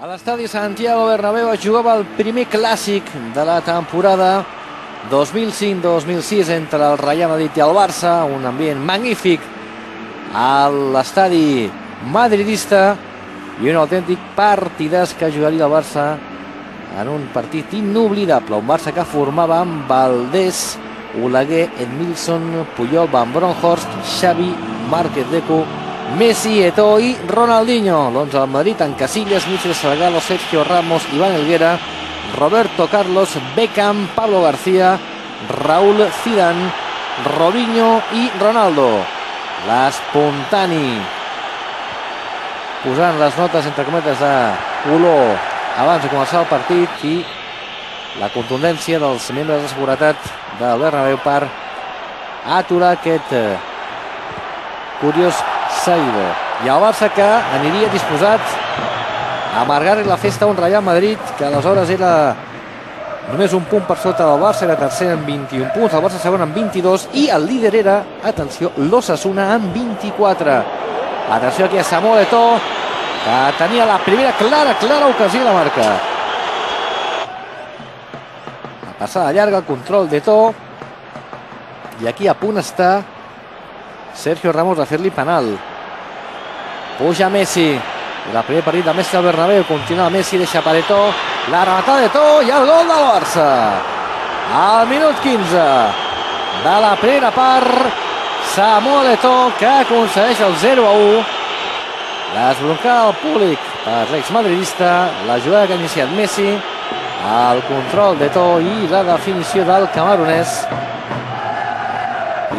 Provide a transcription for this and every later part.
A l'estadi Santiago Bernabéu es jugava el primer clàssic de la temporada 2005-2006 entre el Real Madrid i el Barça, un ambient magnífic a l'estadi madridista i un autèntic partidàs que jugaria el Barça en un partit inoblidable, un Barça que formava amb Valdés, Oleguer, Edmilson, Puyol, Van Bronckhorst, Xavi, Márquez, Deco, Messi, Eto'o i Ronaldinho. L'11 del Madrid en Casillas, Michel Salgado, Sergio Ramos, Iván Helguera, Roberto Carlos, Beckham, Pablo García, Raúl Zidane, Robinho i Ronaldo. L'espontani posant les notes entre cometes de color abans de començar el partit i la contundència dels membres de seguretat del Bernabéu per aturar aquest curiós seguidor. I el Barça que aniria disposat a amargar-li la festa a un Real Madrid que aleshores era només un punt per sota del Barça, era tercer amb 21 punts, el Barça segon amb 22 i el líder era, atenció, l'Osasuna amb 24. Atenció aquí a Samuel Eto'o, que tenia la primera clara ocasió de marca. La passada llarga, el control d'Eto'o, i aquí a punt està Sergio Ramos de fer-li penal. Puja Messi, el primer partit de Messi al Bernabéu, continua Messi, deixa per Eto'o, la rematada d'Eto'o i el gol del Barça. Al minut 15 de la primera part, Samuel Eto'o que aconsegueix el 0-1. L'esbroncada del públic per l'exmadridista, la jugada que ha iniciat Messi, el control d'Eto'o i la definició del camerunès.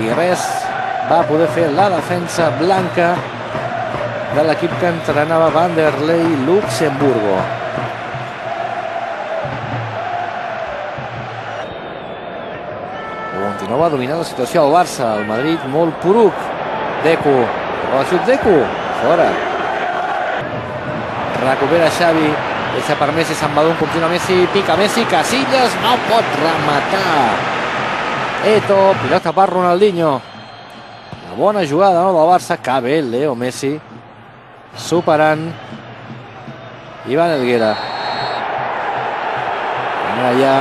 I res va poder fer la defensa blanca de l'equip que entrenava Vanderlei Luxemburgo. Continuava dominant la situació al Barça, el Madrid molt poruc. Deco, el xut Deco, fora. Recupera Xavi, deixa per Messi, se'n va d'un, continua Messi, pica Messi, Casillas, no pot rematar. Eto'o, pilota per Ronaldinho. Una bona jugada del Barça, que bé Leo Messi, superant Iván Helguera. Allà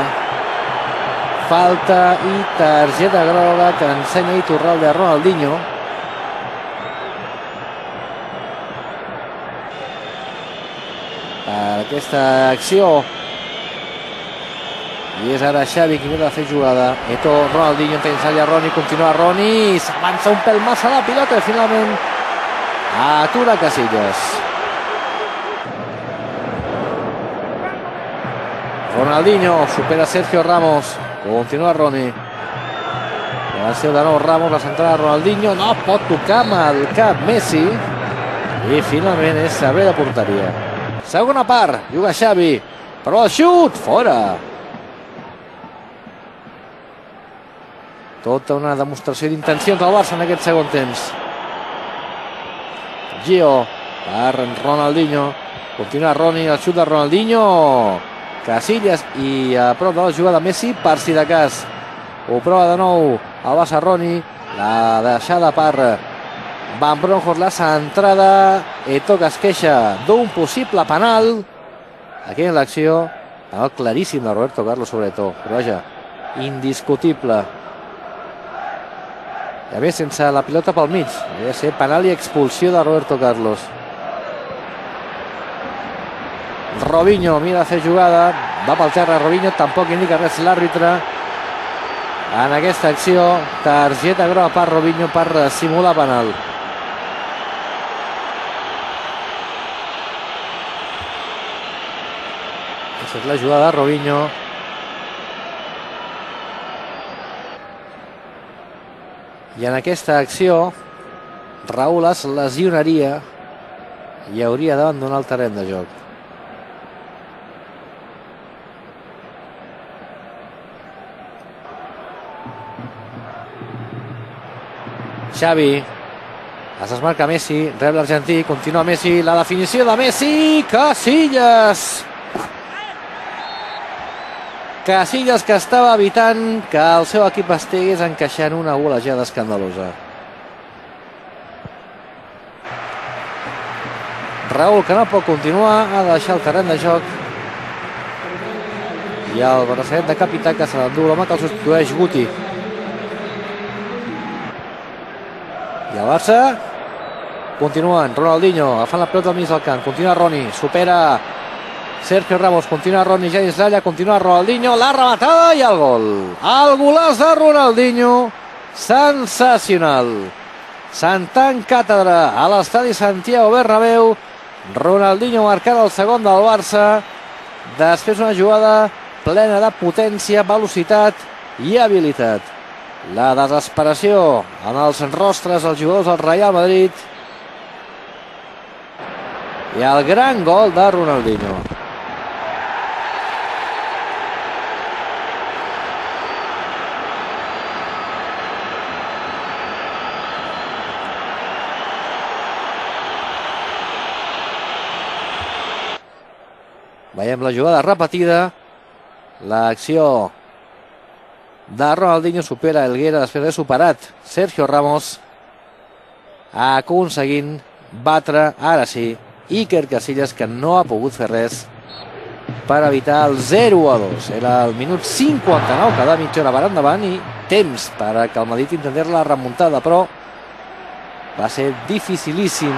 falta i targeta groga que ensenya Iturralde a Ronaldinho. Per aquesta acció, i és ara Xavi qui ha de fer jugada. Eto'o, Ronaldinho intenta allà Roni, continua Roni, s'avança un pèl massa la pilota i finalment atura Casillas. Ronaldinho supera Sergio Ramos, continua Roni. Gràcies de nou Ramos, la centrada de Ronaldinho, no pot tocar amb el cap Messi i finalment és servei de porteria. Segona part, juga Xavi, però el xut, fora. Tota una demostració d'intencions del Barça en aquest segon temps. Gio per Ronaldinho, continua Roni, el xut de Ronaldinho, Casillas i a prop de la jugada Messi per si de cas. Ho prova de nou el Barça. Roni, la deixada per Van Bronckhorst, la centrada. Eto'o que es queixa d'un possible penal. Aquí en l'acció, penal claríssim de Roberto Carlos sobre Eto'o, però vaja, indiscutible. I a més sense la pilota pel mig, hauria de ser penal i expulsió de Roberto Carlos. Robinho mira a fer jugada, va pel terra Robinho, tampoc indica res l'àrbitre en aquesta acció. Targeta groga per Robinho per simular penal. Aquesta és la jugada de Robinho. I en aquesta acció Raúl es lesionaria i hauria d'abandonar el terreny de joc. Xavi es desmarca Messi, rep l'argentí, continua Messi, la definició de Messi, Casillas que estava evitant que el seu equip estigués encaixant una golejada escandalosa. Raúl, que no pot continuar, ha de deixar el terreny de joc. I el braçalet de capità que se l'endú l'home que el substitueix, Guti. I el Barça continuen, Ronaldinho agafant la pelota al mig del camp, continua Roni, supera Sergio Ramos, continua Roni ja dins l'àrea, continua Ronaldinho, la rematada i el gol. El golaç de Ronaldinho, sensacional. Santan càtedra a l'estadi Santiago Bernabéu. Ronaldinho marcant el segon del Barça, després una jugada plena de potència, velocitat i habilitat. La desesperació en els rostres dels jugadors del Real Madrid i el gran gol de Ronaldinho. Veiem la jugada repetida. L'acció de Ronaldinho supera Helguera després d'haver superat Sergio Ramos, aconseguint batre, ara sí, Iker Casillas, que no ha pogut fer res per evitar el 0-2. Era el minut 59, cada mitja hora per endavant i temps perquè el Madrid intentés la remuntada, però va ser dificilíssim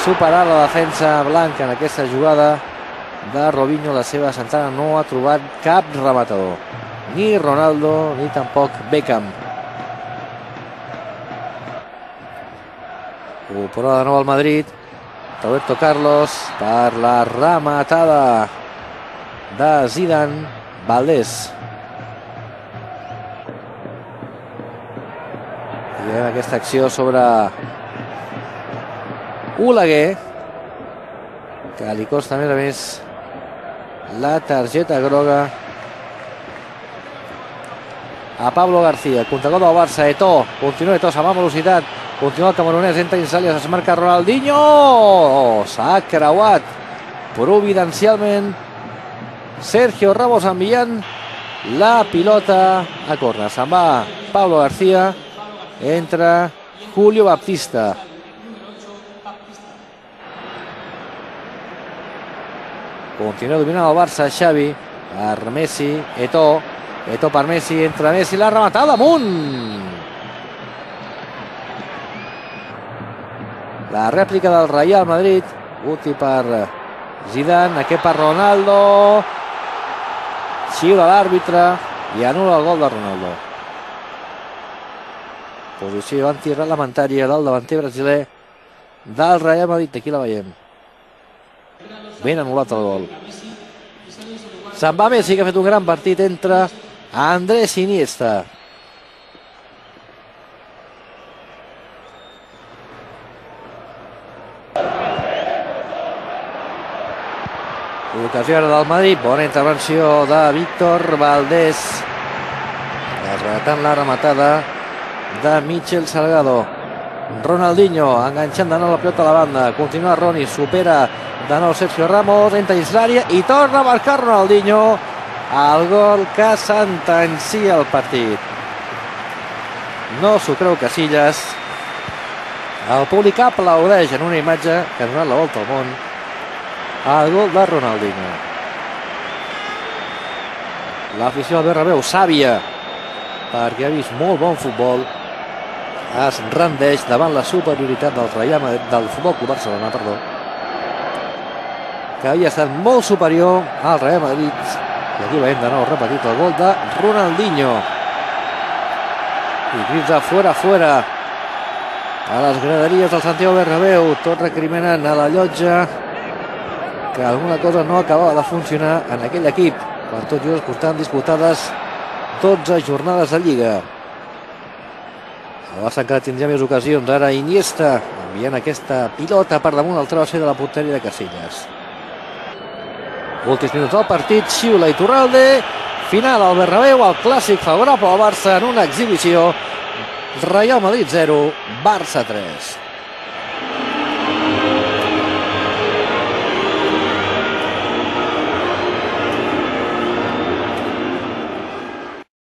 superar la defensa blanca en aquesta jugada de Robinho. La seva centrada no ha trobat cap rematador, ni Ronaldo ni tampoc Beckham. Ho prova de nou el Madrid, Roberto Carlos per la rematada de Zidane. Valdés, i veiem aquesta acció sobre Oleguer, que li costa a més la targeta groga a Pablo García. Contragol del Barça, Eto'o, continua Eto'o, se'n va amb velocitat, continua el camerunès, entra dins l'àrea, es marca Ronaldinho, s'ha creuat providencialment Sergio Ramos enviant la pilota a córner. Se'n va Pablo García, entra Julio Baptista. Continua dominant el Barça, Xavi per Messi, Eto'o per Messi, entra Messi, la rematada amunt. La rèplica del Real Madrid, Guti per Zidane, aquest per Ronaldo, xiula l'àrbitre i anul·la el gol de Ronaldo. Posició antireglamentària del davanter brasiler del Real Madrid, aquí la veiem. Ben anul·lat el gol. Se'n va Messi, que ha fet un gran partit, entre Andrés Iniesta. Ocasió ara del Madrid, bona intervenció de Víctor Valdés, desbaratant la rematada de Michel Salgado. Ronaldinho enganxant de nou la pilota a la banda, continua Roni, supera de nou Sergio Ramos, entra dins l'àrea i torna a marcar Ronaldinho el gol que sentencia el partit. No s'ho creu Casillas. El públic aplaudeix en una imatge que ha donat la volta al món el gol de Ronaldinho. L'afició del Bernabéu, sàvia, perquè ha vist molt bon futbol, es rendeix davant la superioritat del Futbol Club Barcelona, que havia estat molt superior al Real Madrid. I aquí veiem de nou repetit el gol de Ronaldinho. I crits de fuera, fuera a les graderies del Santiago Bernabéu, tot recriminant a la llotja que alguna cosa no acabava de funcionar en aquell equip, quan tot just estan disputades 12 jornades de Lliga. El Barça encara tindria més ocasions. Ara Iniesta enviant aquesta pilota per damunt del travesser de la porteria de Casillas. Últims minuts del partit, xiula Iturralde, final al Bernabéu, el clàssic favorable al Barça en una exhibició. Real Madrid 0, Barça 3.